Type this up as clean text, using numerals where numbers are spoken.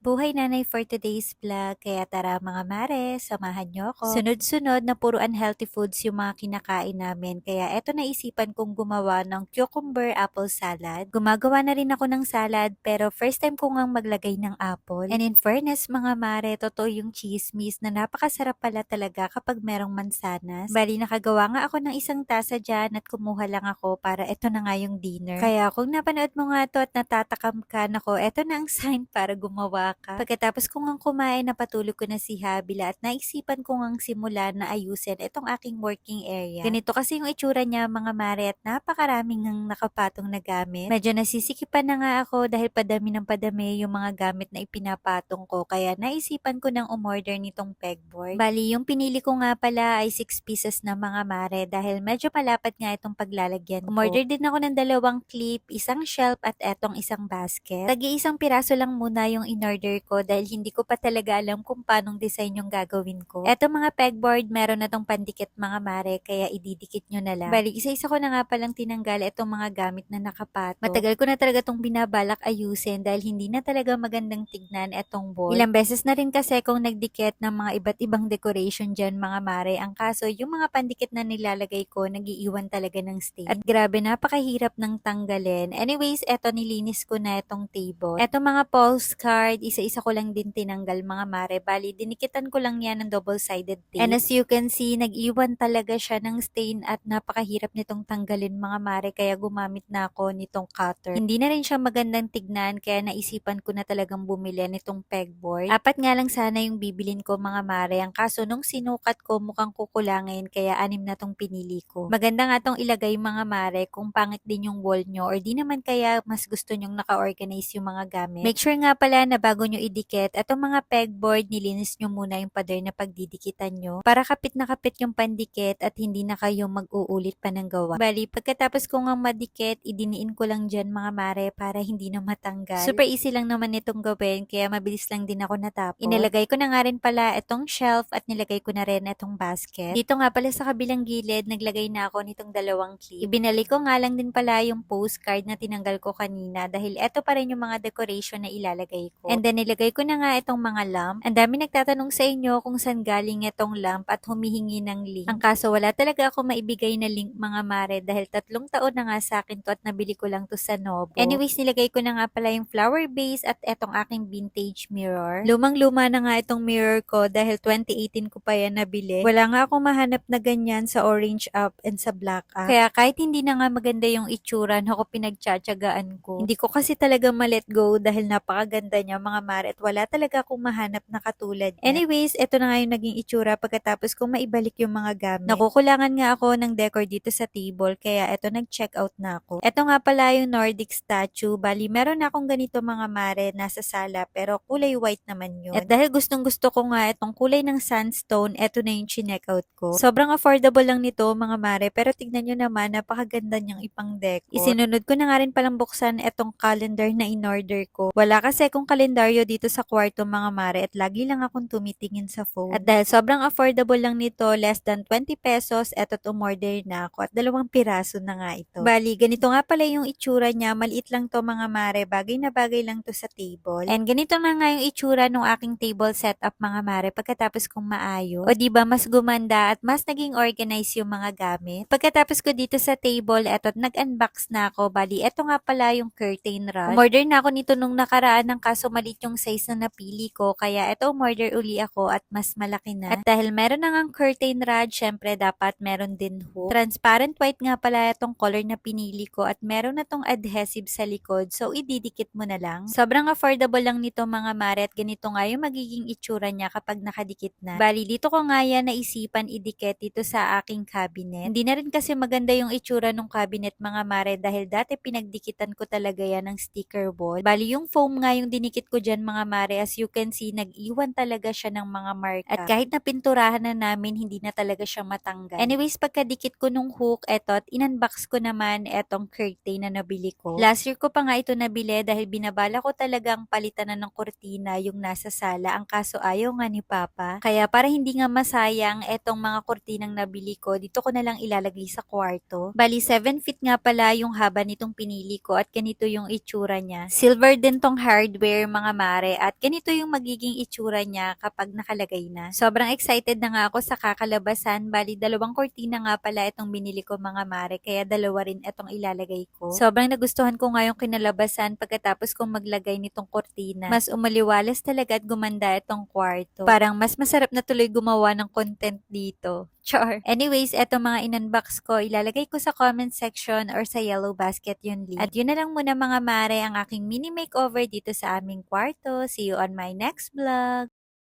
Buhay nanay for today's vlog, kaya tara mga mare, samahan niyo ako. Sunod-sunod na puro unhealthy foods yung mga kinakain namin, kaya eto naisipan kong gumawa ng cucumber apple salad. Gumagawa na rin ako ng salad, pero first time ko ngang maglagay ng apple. And in fairness mga mare, totoo yung chismis na napakasarap pala talaga kapag merong mansanas. Bali nakagawa nga ako ng isang tasa dyan at kumuha lang ako para eto na nga yung dinner. Kaya kung napanood mo nga to at natatakam ka, nako, eto na ang sign para gumawa ka. Pagkatapos ko ngang kumain, napatulog ko na si Habila at naisipan ko ngang simulan na ayusin itong aking working area. Ganito kasi yung itsura niya mga mare at napakaraming ng nakapatong na gamit. Medyo nasisikipan na nga ako dahil padami ng padami yung mga gamit na ipinapatong ko, kaya naisipan ko nang umorder nitong pegboard. Bali, yung pinili ko nga pala ay 6 pieces na mga mare dahil medyo malapad nga itong paglalagyan ko. Umorder din ako ng 2 clip, isang shelf at etong isang basket. Tagi-isang piraso lang muna yung in-order ko dahil hindi ko pa talaga alam kung paanong design yung gagawin ko. Eto mga pegboard, meron na tong pandikit mga mare, kaya ididikit nyo na lang. Bali, isa-isa ko na nga palang tinanggal itong mga gamit na nakapato. Matagal ko na talaga tong binabalak ayusin dahil hindi na talaga magandang tignan etong board. Ilang beses na rin kasi kung nagdikit ng mga iba't ibang decoration dyan mga mare. Ang kaso, yung mga pandikit na nilalagay ko, nagiiwan talaga ng stain. At grabe, napakahirap ng tanggalin. Anyways, eto nilinis ko na itong table. Eto mga postcard, isa-isa ko lang din tinanggal mga mare. Bali, dinikitan ko lang yan ng double-sided tape. And as you can see, nag-iwan talaga siya ng stain at napakahirap nitong tanggalin mga mare, kaya gumamit na ako nitong cutter. Hindi na rin siya magandang tignan, kaya naisipan ko na talagang bumili nitong pegboard. 4 nga lang sana yung bibilin ko mga mare. Ang kaso nung sinukat ko mukhang kukulangin, kaya 6 na tong pinili ko. Maganda nga tong ilagay mga mare kung pangit din yung wall nyo or di naman kaya mas gusto nyong naka-organize yung mga gamit. Make sure nga pala na bago nyo idikit, itong mga pegboard, nilinis nyo muna yung pader na pagdidikitan nyo para kapit na kapit yung pandikit at hindi na kayo mag-uulit pa ng gawa. Bali, pagkatapos ko nga madikit, idiniin ko lang dyan mga mare para hindi na matanggal. Super easy lang naman itong gawin, kaya mabilis lang din ako natapos. Inilagay ko na nga rin pala itong shelf at nilagay ko na rin itong basket. Dito nga pala sa kabilang gilid, naglagay na ako nitong 2 clip. Ibinalik ko nga lang din pala yung postcard na tinanggal ko kanina dahil eto pa rin yung mga decoration na ilalagay ko. And then nilagay ko na nga itong mga lamp. Ang dami nagtatanong sa inyo kung saan galing itong lamp at humihingi ng link. Ang kaso wala talaga ako maibigay na link mga mare dahil 3 taon na nga sa akin to at nabili ko lang to sa Nobo. Anyways, nilagay ko na nga pala yung flower base at etong aking vintage mirror. Lumang-luma na nga itong mirror ko dahil 2018 ko pa yan nabili. Wala nga akong mahanap na ganyan sa orange app and sa black app. Kaya kahit hindi na nga maganda yung itsura, ako pinagtsatsagaan ko. Hindi ko kasi talaga ma-let go dahil napakaganda niya mga mare at wala talaga akong mahanap na katulad niya. Anyways, eto na nga yung naging itsura pagkatapos kong maibalik yung mga gamit. Nakukulangan nga ako ng decor dito sa table, kaya eto nag-check out na ako. Eto nga pala yung Nordic statue. Bali, meron na akong ganito mga mare nasa sala pero kulay white naman yun. At dahil gustong gusto ko nga itong kulay ng sandstone, eto na yung chineck out ko. Sobrang affordable lang nito mga mare, pero tignan nyo naman, napakaganda niyang ipang decor. Isinunod ko na nga rin palang buksan etong calendar na in-order ko. Wala kasi akong kalendaryo dito sa kwarto mga mare at lagi lang akong tumitingin sa phone. At dahil sobrang affordable lang nito, less than 20 pesos, eto't umorder na ako at 2 piraso na nga ito. Bali, ganito nga pala yung itsura niya. Maliit lang to mga mare, bagay na bagay lang to sa table. And ganito na nga yung itsura ng aking table setup mga mare pagkatapos kong maayos. O diba, mas gumanda at mas naging organized yung mga gamit. Pagkatapos ko dito sa table, eto't nag-unbox na ako. Bali, eto nga pala yung curtain rod. Umorder na ako nito nung nakaraan, ng kaso maliit yung size na napili ko, kaya eto umorder uli ako at mas malaki na. At dahil meron na ngang curtain rod, syempre dapat meron din hook. Transparent white nga pala itong color na pinili ko at meron na tong adhesive sa likod, so ididikit mo na lang. Sobrang affordable lang nito mga mare at ganito nga yung magiging itsura niya kapag nakadikit na. Bali, dito ko nga yan naisipan idikit dito sa aking cabinet. Hindi na rin kasi maganda yung itsura ng cabinet mga mare dahil dati pinagdikitan ko talaga yan ng sticker wall. Bali, yung foam nga yung dinikit ko dyan mga mare, as you can see, nag-iwan talaga siya ng mga marka. At kahit na pinturahan na namin, hindi na talaga siya matanggal. Anyways, pagkadikit ko nung hook, eto, in-unbox ko naman etong curtain na nabili ko. Last year ko pa nga ito nabili dahil binabala ko talagang palitan na ng kurtina yung nasa sala. Ang kaso ayaw nga ni Papa. Kaya para hindi nga masayang etong mga kurtinang nabili ko, dito ko na lang ilalagay sa kwarto. Bali, 7 feet nga pala yung haba nitong pinili ko at ganito yung itsura niya. Silver din tong hardware mga mare at ganito yung magiging itsura niya kapag nakalagay na. Sobrang excited na nga ako sa kakalabasan. Bali, dalawang kortina nga pala itong binili ko mga mare kaya dalawa rin itong ilalagay ko. Sobrang nagustuhan ko nga yung kinalabasan pagkatapos kong maglagay nitong kortina. Mas umaliwalas talaga at gumanda itong kwarto. Parang mas masarap na tuloy gumawa ng content dito. Char. Anyways, eto mga in-unbox ko, ilalagay ko sa comment section or sa yellow basket yung link. At yun na lang muna mga mare ang aking mini makeover dito sa aming kwarto. See you on my next vlog!